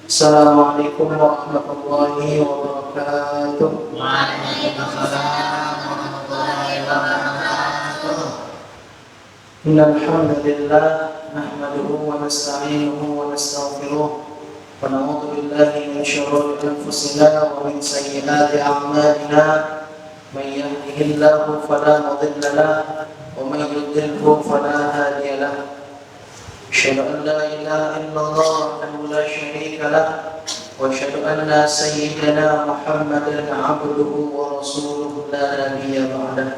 Assalamualaikum warahmatullahi wabarakatuh. Waalaikumsalam warahmatullahi wabarakatuh. Innal hamdalillah nahmaduhu wa nasta'inuhu wa nastaghfiruh wa na'udzu billahi min shururi anfusina wa min sayyiati a'malina. May yahdihillahu fala mudilla lahu wa may yudlilhu fala hadiya lahu. أشهد أن لا إله إلا الله وحده لا شريك له وأشهد أن سيدنا محمدا عبده ورسوله لا نبي بعده.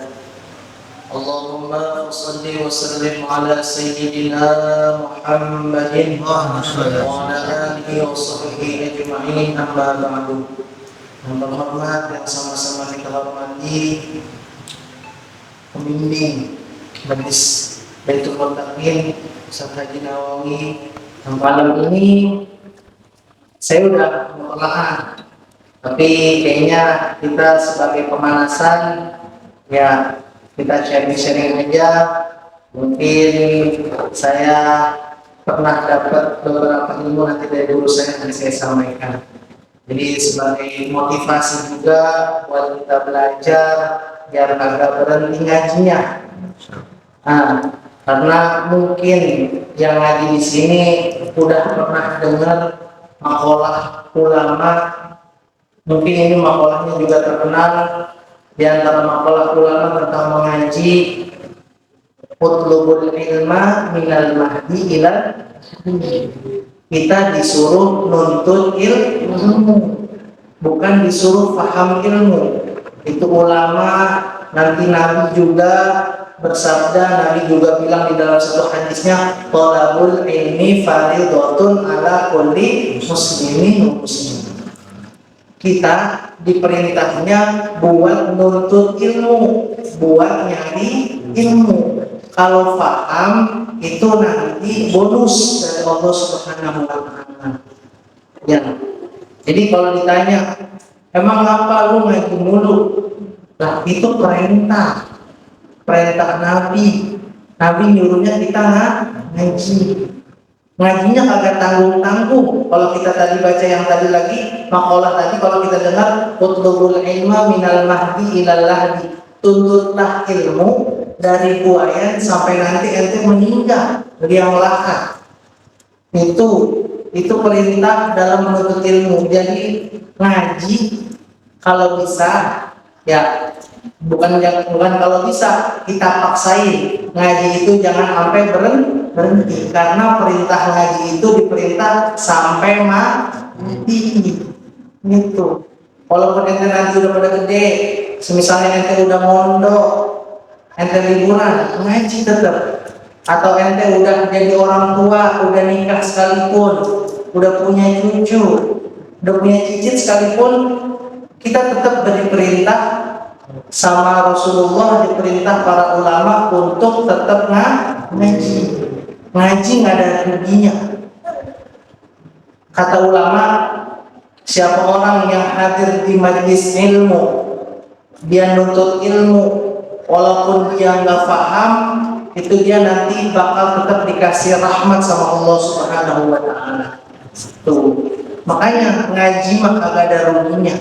اللهم صل وسلم على سيدنا محمد وعلى آله وصحبه أجمعين. أما بعد. Yang terhormat yang sama-sama kita hormati pembimbing Majelis Baitul Muttaqin Ustaz Haji Nawawi, yang malam ini saya udah perlahan, tapi kayaknya kita sebagai pemanasan ya kita sharing-sharing aja. Mungkin saya pernah dapat beberapa ilmu nanti dari guru saya yang saya sampaikan. Jadi sebagai motivasi juga buat kita belajar biar agak berhenti ngajinya. Karena mungkin yang lagi di sini udah pernah dengar makalah ulama, mungkin ini makalahnya juga terkenal. Di antara makalah ulama tentang mengaji, utlubul ilma minal mahdi ilal. Kita disuruh nuntut ilmu, bukan disuruh paham ilmu. Itu ulama, nanti Nabi juga bersabda, Nabi juga bilang di dalam satu hadisnya, thalabul ilmi fardhatun ala kulli muslimin wa muslimin. Kita diperintahnya buat nuntut ilmu, buat nyari ilmu. Kalau paham itu nanti bonus dari Allah Subhanahu wa taala. Ya. Jadi kalau ditanya, emang apa lu ngaji mulu? Lah itu perintah Nabi. Nabi nyuruhnya kita ngaji. Ngajinya kagak tanggung-tanggung. Kalau kita tadi baca yang tadi lagi, makalah tadi kalau kita dengar utlubul ilma minal mahdi ilal lahdi. Tuntutlah ilmu dari buayan sampai nanti ente meninggal liang lahat. Itu perintah dalam menuntut ilmu. Jadi ngaji kalau bisa ya, bukan kalau bisa kita paksain ngaji itu, jangan sampai berhenti, karena perintah ngaji itu diperintah sampai mati gitu. Walaupun ente nanti udah pada gede, misalnya ente udah mondok, ente liburan, ngaji tetap. Atau ente udah jadi orang tua, udah nikah sekalipun, udah punya cucu, udah punya cicit sekalipun, kita tetap diperintah sama Rasulullah, diperintah para ulama untuk tetap ngaji. Ngaji nggak ada ruginya. Kata ulama, siapa orang yang hadir di majelis ilmu, dia nuntut ilmu, walaupun dia nggak paham, itu dia nanti bakal tetap dikasih rahmat sama Allah Subhanahu wa taala. Tuh. Makanya ngaji mah kagak ada ruginya.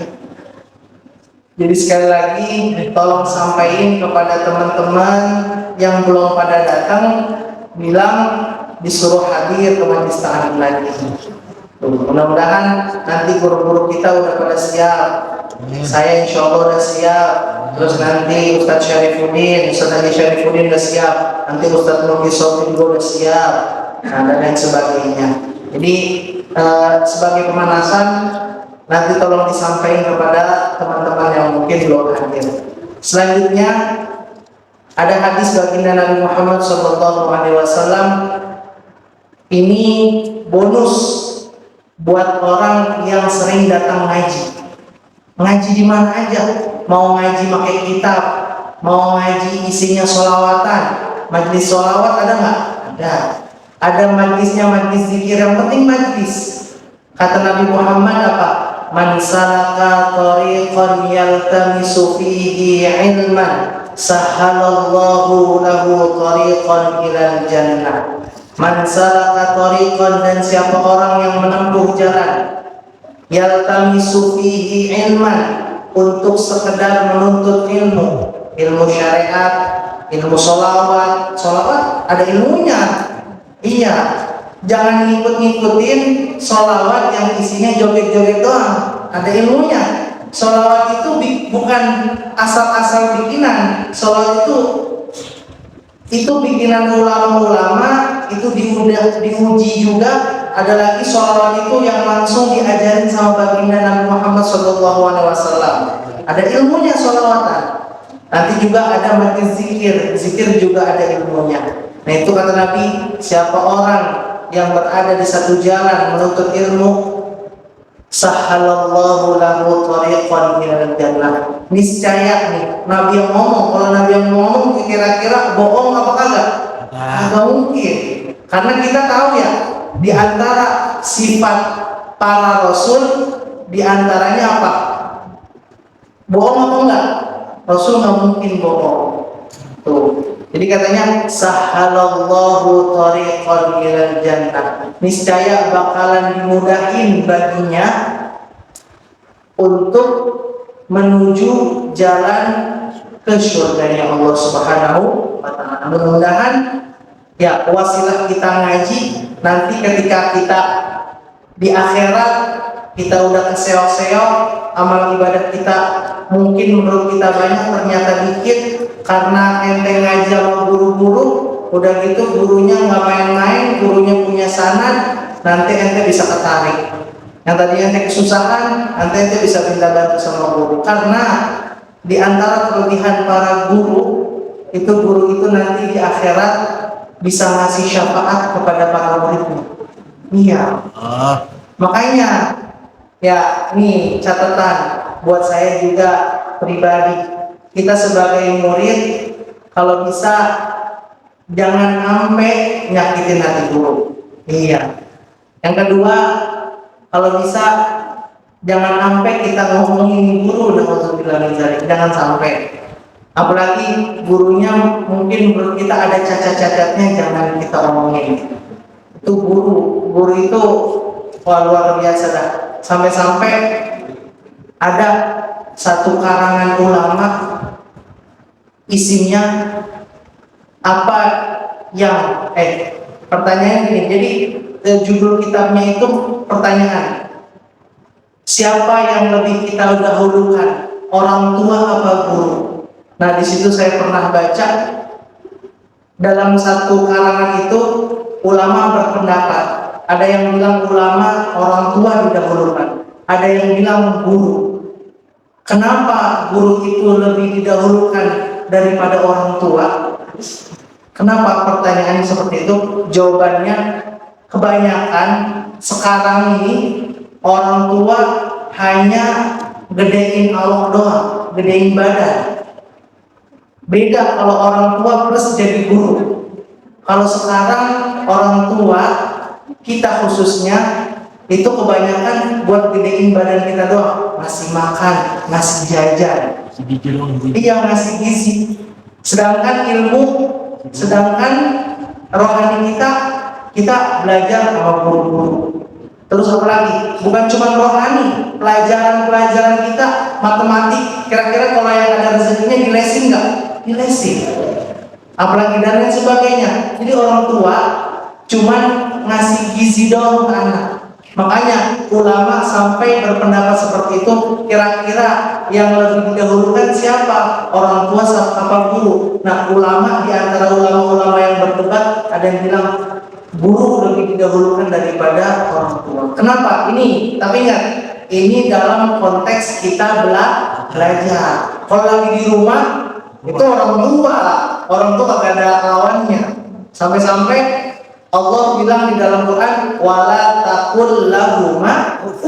Jadi sekali lagi tolong sampaikan kepada teman-teman yang belum pada datang, bilang disuruh hadir ke majelis ta'lim lagi. Mudah-mudahan nanti guru-guru kita udah pada siap. Saya insya Allah udah siap. Terus nanti Ustadz Syarifuddin, Ustadz Ali Syarifuddin udah siap. Nanti Ustadz Nurki Sofi juga udah siap. Dan lain sebagainya. Jadi sebagai pemanasan, nanti tolong disampaikan kepada teman-teman yang mungkin belum hadir. Selanjutnya ada hadis baginda Nabi Muhammad SAW. Ini bonus buat orang yang sering datang ngaji. Ngaji di mana aja, mau ngaji pakai kitab, mau ngaji isinya sholawatan, majlis sholawat ada nggak? Ada. Ada majlisnya, majlis zikir, yang penting majlis. Kata Nabi Muhammad apa? Man salaka tariqan yaltamisu fihi ilman sahalallahu lahu tariqan ilal jannah. Man salaka tariqan, dan siapa orang yang menempuh jalan yaltamisu fihi ilman, untuk sekedar menuntut ilmu syariat, ilmu sholawat ada ilmunya. Iya, jangan ngikut-ngikutin sholawat yang isinya joget-joget doang, ada ilmunya. Sholawat itu bukan asal-asal bikinan. Sholawat itu bikinan ulama-ulama, itu diuji juga. Ada lagi sholawat itu yang langsung diajarin sama baginda Nabi Muhammad SAW. Ada ilmunya sholawatan. Nanti juga ada makin zikir juga ada ilmunya. Nah itu kata Nabi, siapa orang yang berada di satu jalan menuntut ilmu, sahalallahu lahu thariqan ilal jannah. Niscaya nih, Nabi yang ngomong. Kalau Nabi yang ngomong kira-kira bohong apa kagak? Kagak mungkin. Karena kita tahu ya, di antara sifat para rasul, di antaranya apa? Bohong apa enggak? Rasul nggak mungkin bohong. Tuh. Jadi katanya sahalallahu thariqan ilal jannah. Niscaya bakalan dimudahin baginya untuk menuju jalan ke surganya Allah Subhanahu wa taala. Mudah-mudahan ya wasilah kita ngaji nanti ketika kita di akhirat kita udah keseok-seok, amal ibadah kita mungkin menurut kita banyak ternyata dikit karena ente ngaji sama guru-guru, udah gitu gurunya nggak main-main, gurunya punya sanad, nanti ente bisa ketarik. Yang tadi ente kesusahan, nanti ente bisa minta bantu sama guru. Karena di antara kelebihan para guru itu nanti di akhirat bisa ngasih syafaat kepada para muridnya. Iya. Makanya ya nih catatan buat saya juga pribadi. Kita sebagai murid kalau bisa jangan sampai nyakitin hati guru. Iya. Yang kedua, kalau bisa jangan sampai kita ngomongin guru, jangan sampai. Apalagi gurunya mungkin menurut kita ada cacat-cacatnya, jangan kita omongin. Itu guru itu luar biasa dah. Sampai-sampai ada satu karangan ulama isinya apa yang pertanyaan gini. Jadi judul kitabnya itu pertanyaan, siapa yang lebih kita dahulukan, orang tua apa guru? Nah di situ saya pernah baca dalam satu karangan itu ulama berpendapat, ada yang bilang ulama orang tua didahulukan, ada yang bilang guru. Kenapa guru itu lebih didahulukan daripada orang tua? Kenapa pertanyaannya seperti itu? Jawabannya kebanyakan sekarang ini orang tua hanya gedein Allah doang, gedein badan. Beda kalau orang tua plus jadi guru. Kalau sekarang orang tua kita khususnya itu kebanyakan buat gedein badan kita doang, ngasih makan, ngasih jajan, iya ngasih gizi. Sedangkan rohani kita belajar sama guru-guru. Terus apa lagi? Bukan cuma rohani, pelajaran kita matematik. Kira-kira kalau yang ada rezekinya dilesin nggak? Dilesin. Apalagi dan lain sebagainya. Jadi orang tua cuman ngasih gizi doang ke anak. Makanya ulama sampai berpendapat seperti itu. Kira-kira yang lebih didahulukan siapa? Orang tua apa guru? Nah ulama, di antara ulama-ulama yang berdebat, ada yang bilang guru lebih didahulukan daripada orang tua. Kenapa? Ini, tapi ingat, ini dalam konteks kita belajar. Kalau lagi di rumah itu orang tua gak ada lawannya. Sampai-sampai Allah bilang di dalam Quran, wala taqul lahuma uff.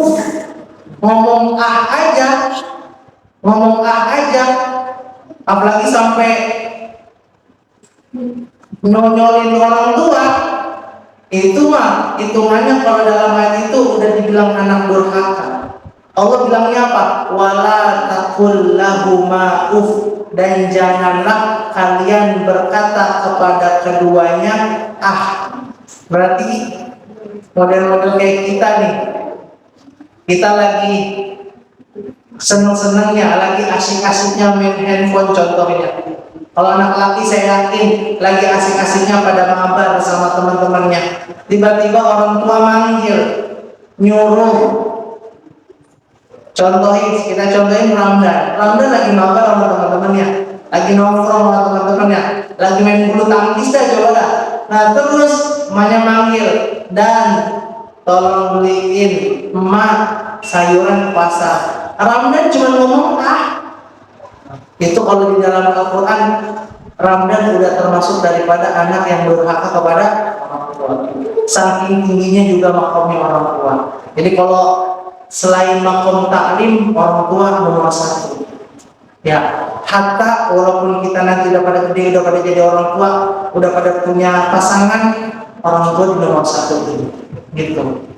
Ngomong aja, apalagi sampai nonyolin orang tua, itu mah hitungannya kalau dalam ayat itu udah dibilang anak durhaka. Allah bilangnya apa? Wala taqul lahuma uff, dan janganlah kalian berkata kepada keduanya Berarti model-model kayak kita nih, kita lagi seneng-senengnya, lagi asik-asiknya main handphone contohnya. Kalau anak laki saya yakin lagi asik-asiknya pada mabar sama teman-temannya. Tiba-tiba orang tua manggil, nyuruh. Kita contohin Ramdan lagi mabar sama teman-temannya, lagi nongkrong sama teman-temannya, lagi main bulu tangkis dah coba dah. Nah terus emaknya manggil, dan tolong beliin emak sayuran ke pasar. Ramdan cuma ngomong itu kalau di dalam Al-Quran Ramdan udah termasuk daripada anak yang durhaka kepada orang tua. Saking tingginya juga makomnya orang tua. Jadi kalau selain makom taklim, orang tua nomor satu. Ya, hatta walaupun kita nanti udah pada gede, udah pada jadi orang tua, udah pada punya pasangan, orang tua di nomor satu gitu.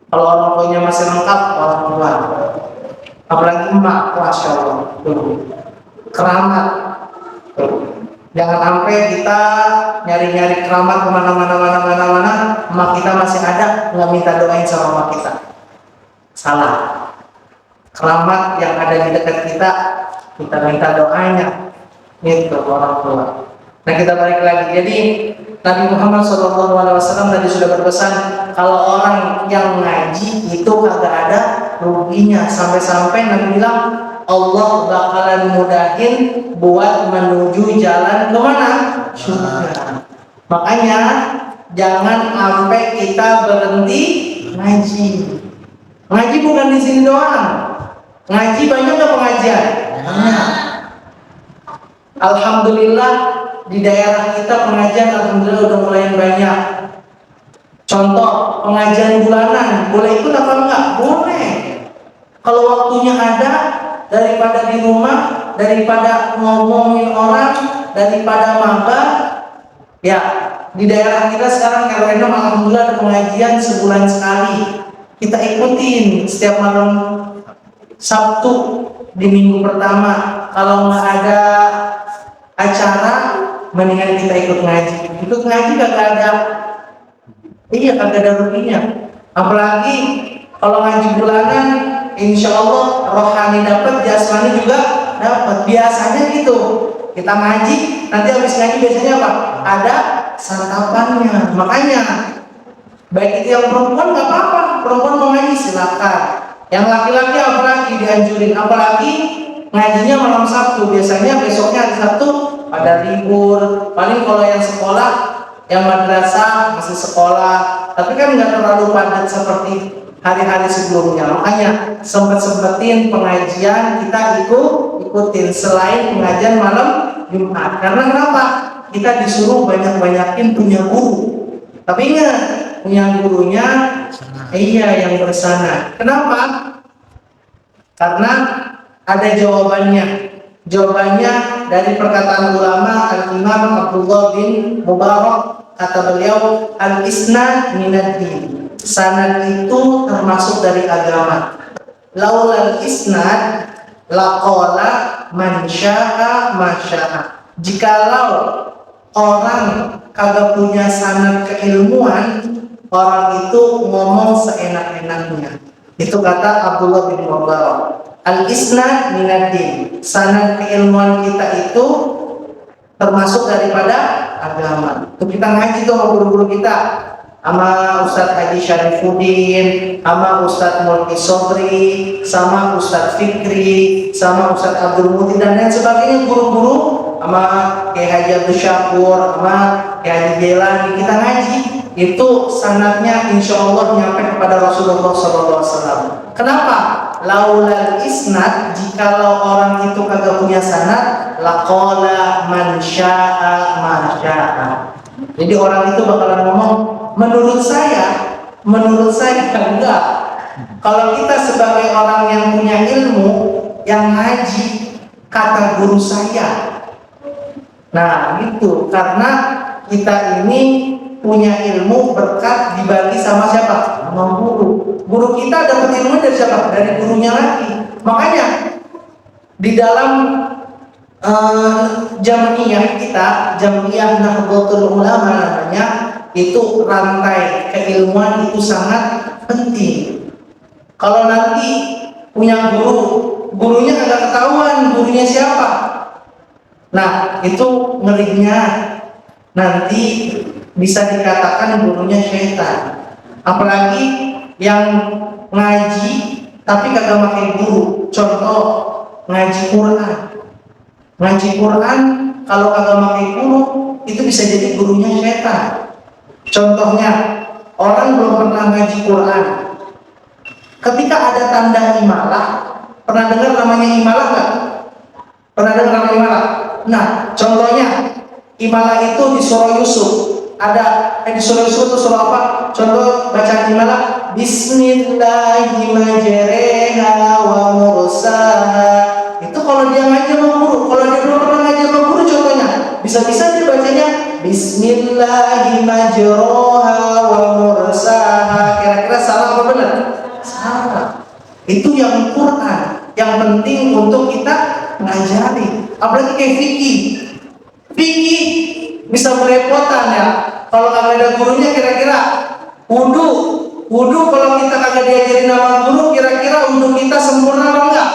Kalau orang tuanya masih lengkap, orang tua. Apalagi emak, masya Allah, keramat. Jangan sampai kita nyari-nyari keramat kemana-mana, emak kita masih ada, nggak minta doain sama emak kita. Salah. Keramat yang ada di dekat kita minta doanya. Itu orang tua. Nah kita balik lagi. Jadi Nabi Muhammad SAW tadi sudah berpesan kalau orang yang ngaji itu kagak ada ruginya. Sampai-sampai Nabi bilang Allah bakalan mudahin buat menuju jalan kemana? Surga. Makanya jangan sampai kita berhenti ngaji. Ngaji bukan di sini doang. Ngaji banyak nggak pengajian? Banyak. Alhamdulillah di daerah kita pengajian alhamdulillah udah mulai banyak. Contoh pengajian bulanan, boleh ikut apa enggak? Boleh. Kalau waktunya ada, daripada di rumah, daripada ngomongin orang, daripada mabar, ya di daerah kita sekarang RW6 alhamdulillah ada pengajian sebulan sekali. Kita ikutin setiap malam Sabtu di minggu pertama. Kalau nggak ada acara, mendingan kita ikut ngaji. Ikut ngaji kagak ada, kagak ada ruginya. Apalagi kalau ngaji bulanan, insya Allah rohani dapat, jasmani juga dapat. Biasanya gitu. Kita ngaji, nanti habis ngaji biasanya apa? Ada santapannya. Makanya baik itu yang perempuan nggak apa-apa, perempuan mau ngaji silakan. Yang laki-laki apalagi dianjurin, apalagi ngajinya malam Sabtu. Biasanya besoknya hari Sabtu pada libur. Paling kalau yang sekolah, yang madrasah masih sekolah, tapi kan nggak terlalu padat seperti hari-hari sebelumnya. Makanya sempetin pengajian kita ikutin selain pengajian malam Jumat. Karena kenapa? Kita disuruh banyak-banyakin punya guru. Tapi ingat, punya gurunya yang bersana. Kenapa? Karena ada jawabannya. Jawabannya dari perkataan ulama Al-Imam Abdullah bin Mubarak, kata beliau, al-isnad minad-din. Sanad itu termasuk dari agama. Laulal isnad laqala man syaa ma syaa. Jikalau orang kagak punya sanad keilmuan, orang itu ngomong seenak-enaknya. Itu kata Abdullah bin Mubarak. Al-isnad minad-din. Sanad keilmuan kita itu termasuk daripada agama. Itu kita ngaji tuh sama guru-guru kita, sama Ustadz Haji Syarifuddin, sama Ustadz Mulki Sobri, sama Ustadz Fikri, sama Ustadz Abdul Muti dan lain sebagainya, guru-guru, sama Kiai Haji Abdul Syakur, sama Kiai Haji Jelani. Kita ngaji itu sanadnya insya Allah nyampe kepada Rasulullah SAW. Kenapa? Laulal isnad, jikalau orang itu kagak punya sanad, laqala man syaa ma syaa. Jadi orang itu bakalan ngomong menurut saya enggak. Kalau kita sebagai orang yang punya ilmu, yang ngaji, kata guru saya. Nah gitu, karena kita ini punya ilmu berkat dibagi sama siapa? Sama guru. Guru kita dapat ilmu dari siapa? Dari gurunya lagi. Makanya di dalam Jamiyah kita, Jamiyah Nahdlatul Ulama namanya, itu rantai keilmuan itu sangat penting. Kalau nanti punya guru, gurunya agak ketahuan gurunya siapa. Nah, itu ngerinya. Nanti bisa dikatakan gurunya syaitan. Apalagi yang ngaji tapi kagak pakai guru. Contoh, ngaji Quran. Ngaji Quran kalau kagak pakai guru itu bisa jadi gurunya syaitan. Contohnya, orang belum pernah ngaji Quran. Ketika ada tanda imalah, pernah dengar namanya imalah nggak? Pernah dengar nama imalah? Nah, contohnya imalah itu di surah Yusuf. Di surah Yusuf itu surah apa? Contoh bacaan imalah, Bismillahirrahmanirrahim wa mursaha. Itu kalau dia ngaji sama guru. Kalau dia belum pernah ngaji sama guru, contohnya bisa-bisa dia bacanya Bismillahirrahmanirrahim wa mursaha. Kira-kira salah apa benar? Salah. Itu yang Quran. Yang penting untuk kita ngajari. Apalagi kayak fikih. Fikih bisa merepotkan ya. Kalau nggak ada gurunya, kira-kira wudhu kalau kita kagak diajarin sama guru, kira-kira wudhu kita sempurna apa enggak?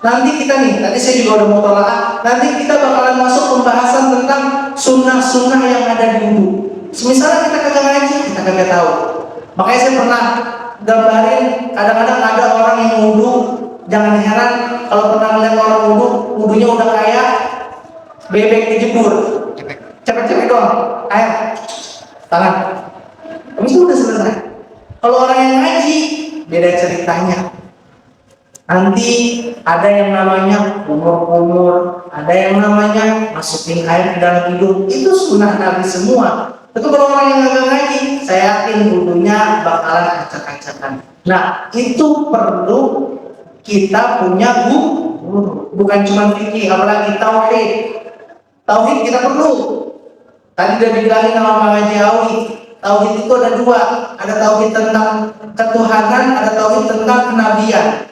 Nanti kita nih, tadi saya juga udah mau tolak. Nanti kita bakalan masuk pembahasan tentang sunnah-sunnah yang ada di wudhu. Misalnya kita kagak ngaji, kita kagak tahu. Makanya saya pernah gambarin, kadang-kadang ada orang yang wudhu, jangan heran kalau pernah melihat orang wudhu, wudhunya udah kayak bebek dijebur, cepet-cepet doang, air, tangan, habis itu udah selesai. Kalau orang yang ngaji, beda ceritanya. Nanti ada yang namanya kumur-kumur, ada yang namanya masukin air ke dalam hidung. Itu sunnah Nabi semua. Tapi kalau orang yang nggak ngaji, saya yakin wudhunya bakalan acak-acakan. Nah, itu perlu kita punya guru, bukan cuma fikih, apalagi tauhid. Tauhid kita perlu. Tadi udah dibilangin sama Mang Haji Awi, tauhid itu ada dua. Ada tauhid tentang ketuhanan, ada tauhid tentang kenabian.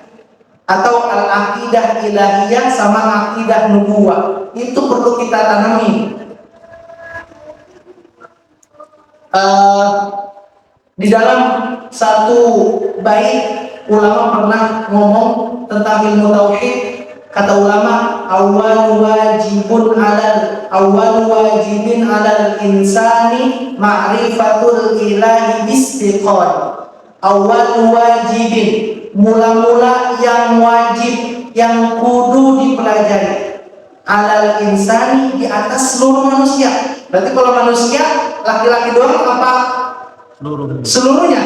Atau al-aqidah ilahiyah sama aqidah nubuwah. Itu perlu kita tanami. Di dalam satu bait ulama pernah ngomong tentang ilmu tauhid. Kata ulama, awal wajibin alal insani ma'rifatul ilahi bistiqon. Awal wajibin, mula-mula yang wajib, yang kudu dipelajari, alal insani, di atas seluruh manusia. Berarti kalau manusia laki-laki doang apa? Seluruhnya.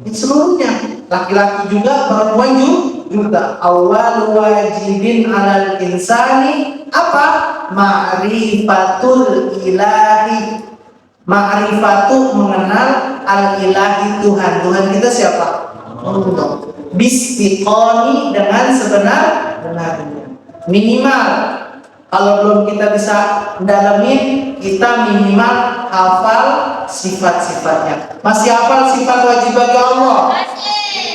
Seluruhnya. Laki-laki juga, perempuan juga. Awal wajibin alal insani apa? Ma'rifatul ilahi. Ma'rifatu mengenal al-ilahi Tuhan. Tuhan kita siapa? Allah. Bistiqoni dengan sebenar-benarnya. Minimal kalau belum kita bisa mendalamin, kita minimal hafal sifat-sifatnya. Masih hafal sifat wajib bagi Allah?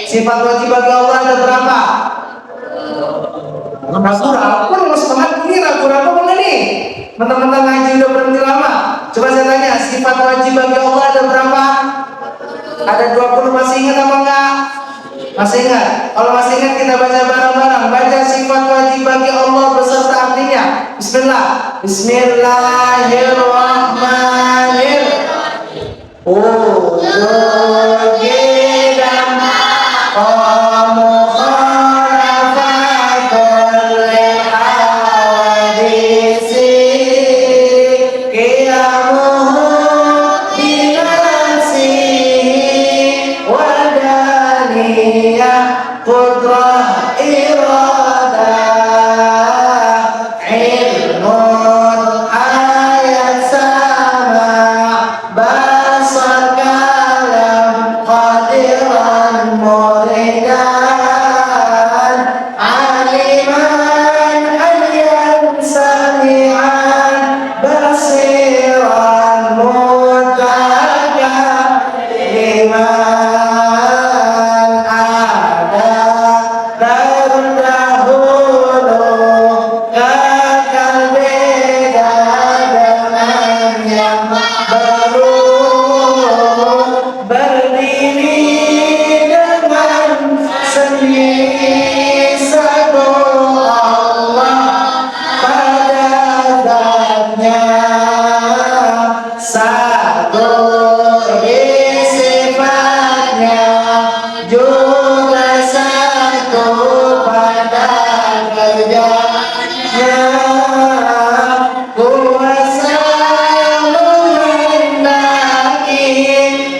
Sifat wajib bagi Allah ada berapa? Ragu-ragu, ini ragu-ragu mana nih? Mentang-mentang ngaji udah berhenti lama. Coba saya tanya, sifat wajib bagi Allah ada berapa? Ada 20, masih ingat apa enggak? Masih ingat? Kalau masih ingat kita baca bareng-bareng. Baca sifat wajib bagi Allah beserta artinya. Bismillah. Bismillahirrahmanirrahim. juga satu pada kerjanya, kuasa menghendaki,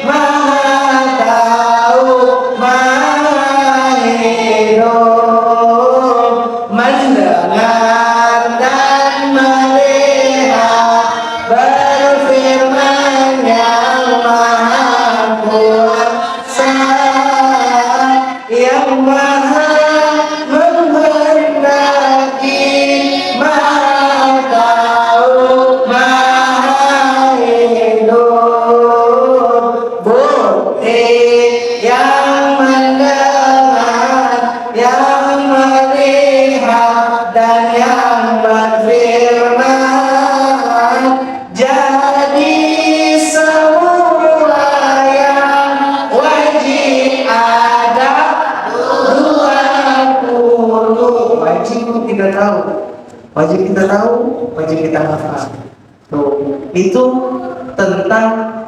maha tahu, maha hidup, mendengar dan melihat, berfirman yang maha kuasa, yang maha menghendaki, maha tahu, maha hidup. Bukti yang mendengar, yang melihat, dan yang berfirman, jadi semula yang wajib ada 20. Wajib kita tahu, wajib kita tahu, wajib kita hafal. Tuh, itu tentang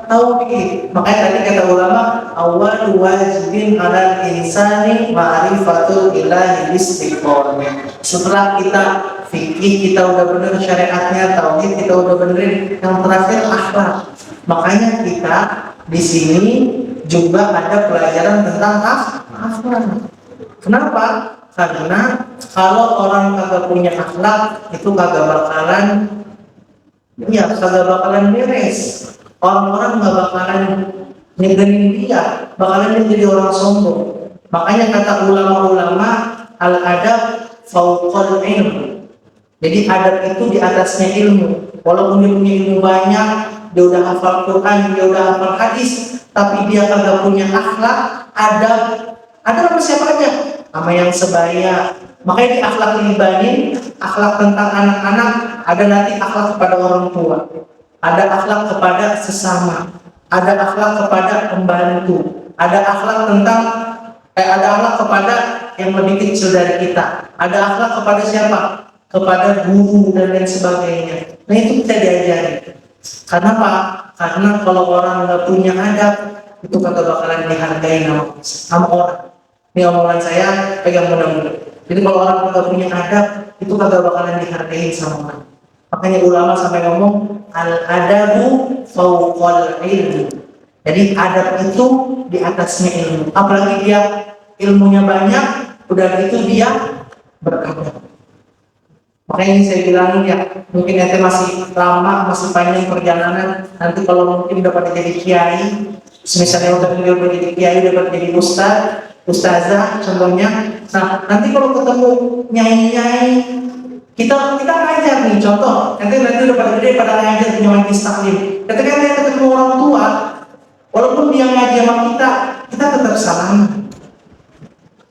tauhid. Makanya tadi kata ulama, awal wajibin alal insani ma'rifatul ilahi istiqomah. Setelah kita fikih, kita udah bener syariatnya, tauhid kita udah benerin, yang terakhir akhlak. Makanya kita di sini juga ada pelajaran tentang akhlak. Kenapa? Karena kalau orang kagak punya akhlak, itu kagak bakalan beres. Orang-orang nggak bakalan nyegerin dia, bakalan jadi orang sombong. Makanya kata ulama-ulama, al-adab fauqal ilm. Jadi adab itu di atasnya ilmu. Walaupun dia punya ilmu banyak, dia udah hafal Quran, dia udah hafal hadis, tapi dia kagak punya akhlak, adab sama siapa aja? Sama yang sebaya. Makanya di akhlak libanin, akhlak tentang anak-anak, ada nanti akhlak kepada orang tua, ada akhlak kepada sesama, ada akhlak kepada pembantu, ada akhlak ada akhlak kepada yang lebih kecil dari kita, ada akhlak kepada siapa? Kepada guru dan lain sebagainya. Nah itu kita diajari. Karena apa? Karena kalau orang nggak punya adab, itu kagak bakalan dihargai sama orang. Ini omongan saya, pegang mudah-mudah. Jadi kalau orang nggak punya adab, itu kagak bakalan dihargai sama orang. Makanya ulama sampai ngomong al-adabu fauqal ilmi. Jadi adab itu di atasnya ilmu. Apalagi dia ilmunya banyak, udah gitu dia beradab. Makanya ini saya bilangin ya, mungkin ente masih lama, masih panjang perjalanan. Nanti kalau mungkin dapat jadi kiai, misalnya udah jadi kiai, dapat jadi ustazah contohnya. Nah nanti kalau ketemu nyai-nyai, kita ngajar nih, contoh nanti udah pada gede pada ngajar punya majlis taklim. Ketika kita ketemu orang tua, walaupun dia ngajar sama kita tetap salam.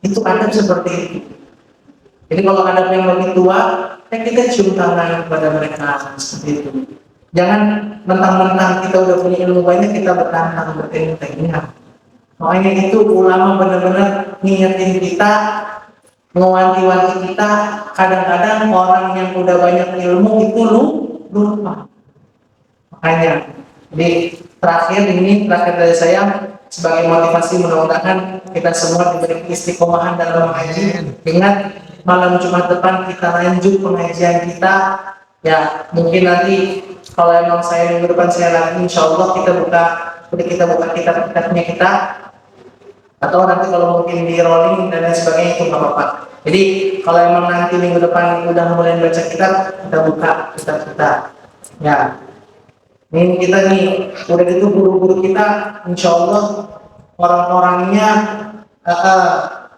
Itu adab seperti itu. Jadi kalau adab yang lebih tua, kita cium tangan kepada mereka seperti itu. Jangan mentang-mentang kita udah punya ilmu banyak kita bertantang bertengkar. Makanya itu ulama benar-benar ngingetin kita, ngewanti-wanti kita. Kadang-kadang orang yang udah banyak ilmu itu lupa. Makanya di terakhir dari saya sebagai motivasi, mudah-mudahan kita semua diberi istiqomahan dalam mengaji. Ingat, malam Jumat depan kita lanjut pengajian kita. Ya mungkin nanti kalau emang saya minggu depan saya lagi, insya Allah kita buka kitab-kitabnya kita. Atau nanti kalau mungkin di rolling dan lain sebagainya itu nggak apa-apa. Jadi kalau emang nanti minggu depan udah mulai baca kitab, kita buka kitab kita. Ya, ini kita nih udah gitu guru-guru kita, insya Allah orang-orangnya,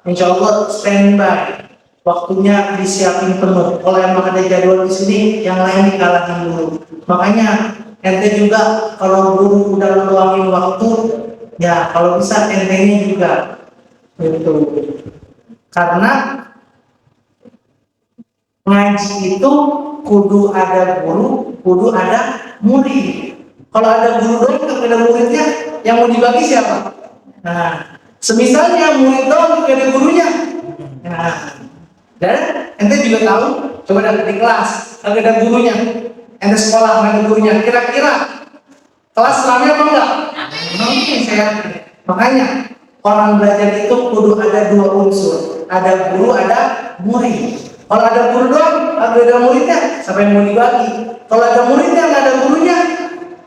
insya Allah standby, waktunya disiapin penuh. Kalau emang ada jadwal di sini, yang lain dikalahin dulu. Makanya ente juga kalau guru udah meluangin waktu, ya kalau bisa ente-nya juga gitu. Karena ngaji itu kudu ada guru, kudu ada murid. Kalau ada guru doang tapi ada muridnya, yang mau dibagi siapa? Nah, semisalnya murid doang tapi ada gurunya. Nah, dan ente juga tahu, coba di kelas kalau ada gurunya, ente sekolah ada gurunya, kira-kira kelas rame apa enggak? Mungkin saya. Makanya orang belajar itu kudu ada dua unsur, ada guru, ada murid. Kalau ada guru doang, ada muridnya, siapa yang mau dibagi? Kalau ada muridnya, nggak ada gurunya,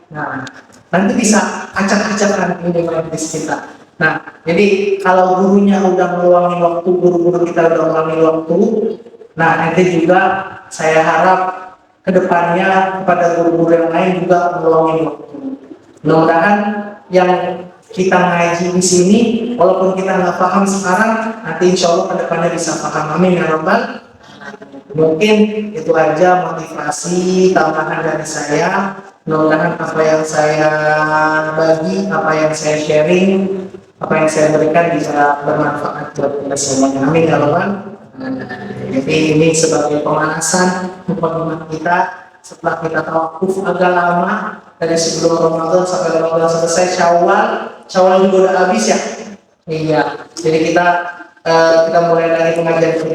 nah nanti bisa acak-acakan ini majlis kita. Nah, jadi kalau gurunya udah meluangin waktu, guru-guru kita udah meluangin waktu, nah nanti juga saya harap kedepannya kepada guru-guru yang lain juga meluangin waktu. Mudah-mudahan yang kita ngaji di sini, walaupun kita nggak paham sekarang, nanti insya Allah kedepannya bisa paham. Amin ya Rabbal. Mungkin itu aja motivasi tambahan dari saya. Mudah-mudahan apa yang saya bagi, apa yang saya sharing, apa yang saya berikan bisa bermanfaat buat kita semuanya. Amin ya Rabbal. Jadi ini sebagai pemanasan mukadimah kita setelah kita tawakuf agak lama dari sebelum Ramadan sampai Ramadan selesai. Syawal juga udah habis ya. Iya. Jadi kita mulai lagi pengajian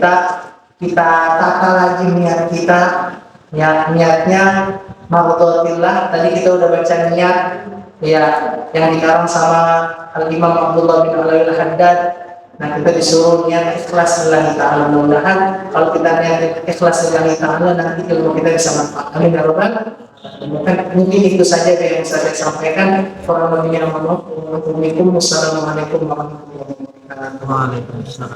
kita tata lagi niat kita. Ya, niatnya mardhatillah. Tadi kita udah baca niat ya yang dikarang sama Al-Imam Abdullah bin Alwi Al-Haddad. Nah, kita disuruh niat ikhlas lillahi ta'ala. Mudah-mudahan kalau kita niat ikhlas lillahi ta'ala, nanti ilmu kita bisa manfaat. Amin ya Rabbal. Mungkin itu saja yang saya sampaikan. Assalamualaikum warahmatullahi wabarakatuh. Waalaikumsalam.